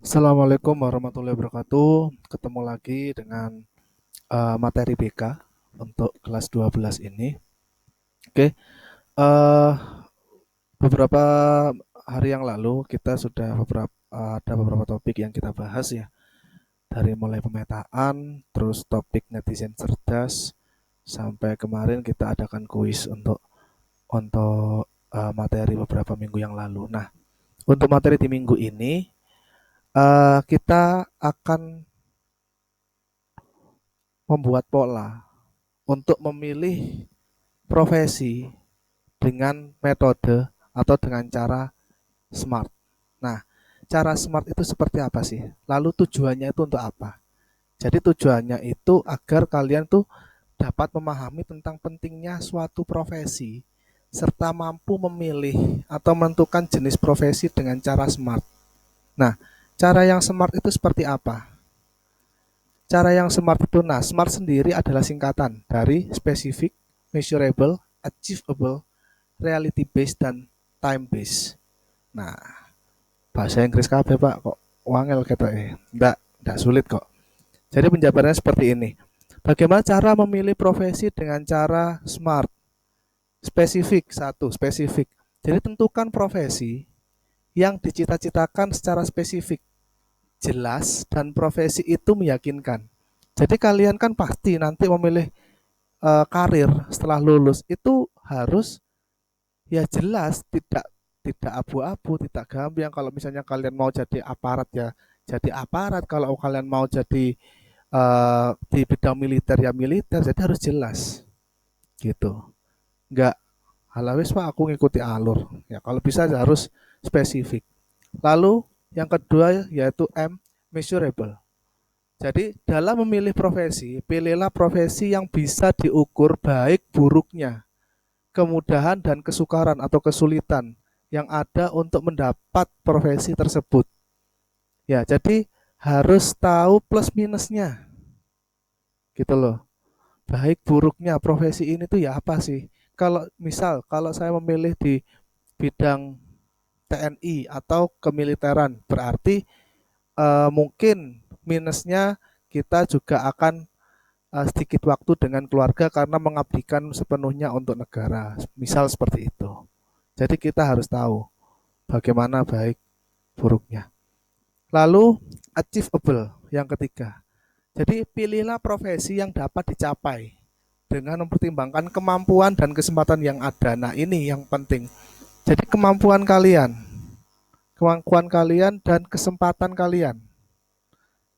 Assalamualaikum warahmatullahi wabarakatuh. Ketemu lagi dengan materi BK untuk kelas 12 ini. Oke, eh, beberapa hari yang lalu kita sudah ada beberapa topik yang kita bahas ya. Dari mulai pemetaan, terus topik netizen cerdas, sampai kemarin kita adakan kuis untuk materi beberapa minggu yang lalu. Nah, untuk materi di minggu ini kita akan membuat pola untuk memilih profesi dengan metode atau dengan cara SMART. Nah, cara SMART itu seperti apa sih? Lalu tujuannya itu untuk apa? Jadi tujuannya itu agar kalian tuh dapat memahami tentang pentingnya suatu profesi serta mampu memilih atau menentukan jenis profesi dengan cara SMART. Nah, cara yang SMART itu seperti apa? Cara yang SMART itu, nah, SMART sendiri adalah singkatan dari specific, measurable, achievable, reality based, dan time based. Nah, bahasa Inggris kabeh Pak, kok wangel ketoke. Enggak sulit kok. Jadi penjabarannya seperti ini. Bagaimana cara memilih profesi dengan cara SMART? Spesifik, satu, spesifik. Jadi tentukan profesi yang dicita-citakan secara spesifik, jelas, dan profesi itu meyakinkan. Jadi kalian kan pasti nanti memilih karir setelah lulus itu harus ya jelas, tidak tidak abu-abu, tidak gamblang. Kalau misalnya kalian mau jadi aparat ya jadi aparat, kalau kalian mau jadi di bidang militer ya militer, jadi harus jelas gitu. Enggak halawis Pak aku ngikuti alur. Ya kalau bisa harus spesifik. Lalu yang kedua yaitu M, measurable. Jadi dalam memilih profesi, pilihlah profesi yang bisa diukur baik buruknya, kemudahan dan kesukaran atau kesulitan yang ada untuk mendapat profesi tersebut. Ya, jadi harus tahu plus minusnya. Gitu loh. Baik buruknya profesi ini tuh ya apa sih? Kalau saya memilih di bidang TNI atau kemiliteran, berarti mungkin minusnya kita juga akan sedikit waktu dengan keluarga karena mengabdikan sepenuhnya untuk negara. Misal seperti itu. Jadi kita harus tahu bagaimana baik buruknya. Lalu achievable yang ketiga. Jadi pilihlah profesi yang dapat dicapai dengan mempertimbangkan kemampuan dan kesempatan yang ada. Nah, ini yang penting. Jadi kemampuan kalian dan kesempatan kalian.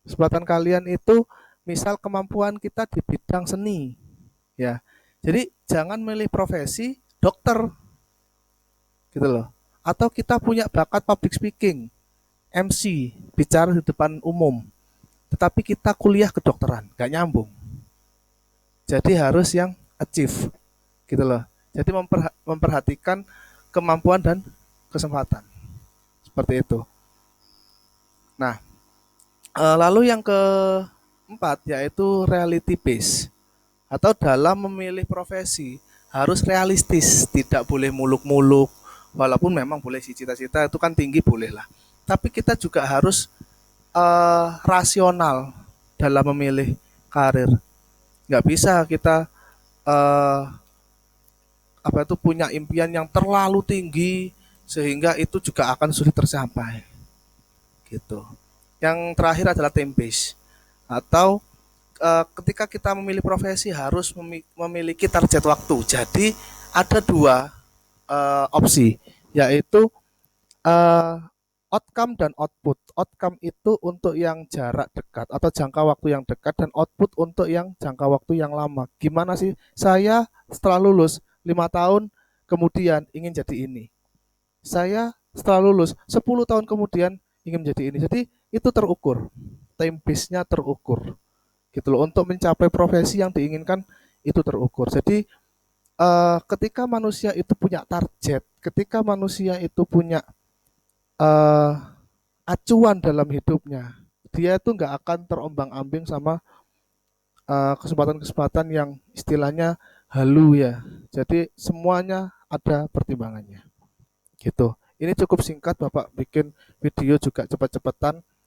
Kesempatan kalian itu misal kemampuan kita di bidang seni, ya. Jadi jangan milih profesi dokter gitu loh. Atau kita punya bakat public speaking, MC, bicara di depan umum, tetapi kita kuliah kedokteran, gak nyambung. Jadi harus yang achieve, gitu loh. Jadi memperhatikan kemampuan dan kesempatan, seperti itu. Nah, lalu yang keempat yaitu reality base atau dalam memilih profesi harus realistis, tidak boleh muluk-muluk. Walaupun memang boleh sih cita-cita itu kan tinggi boleh lah. Tapi kita juga harus rasional dalam memilih karir. Nggak bisa kita eh, apa itu punya impian yang terlalu tinggi sehingga itu juga akan sulit tercapai. Gitu. Yang terakhir adalah time base atau ketika kita memilih profesi harus memiliki target waktu. Jadi ada dua opsi, yaitu uh, outcome dan output. Outcome itu untuk yang jarak dekat atau jangka waktu yang dekat dan output untuk yang jangka waktu yang lama. Gimana sih? Saya setelah lulus 5 tahun kemudian ingin jadi ini. Saya setelah lulus 10 tahun kemudian ingin menjadi ini. Jadi itu terukur. Time base-nya terukur. Gitu loh. Untuk mencapai profesi yang diinginkan itu terukur. Jadi ketika manusia itu punya target, ketika manusia itu punya uh, acuan dalam hidupnya, dia itu nggak akan terombang-ambing sama kesempatan-kesempatan yang istilahnya halu ya. Jadi semuanya ada pertimbangannya. Gitu. Ini cukup singkat, Bapak bikin video juga cepat-cepatan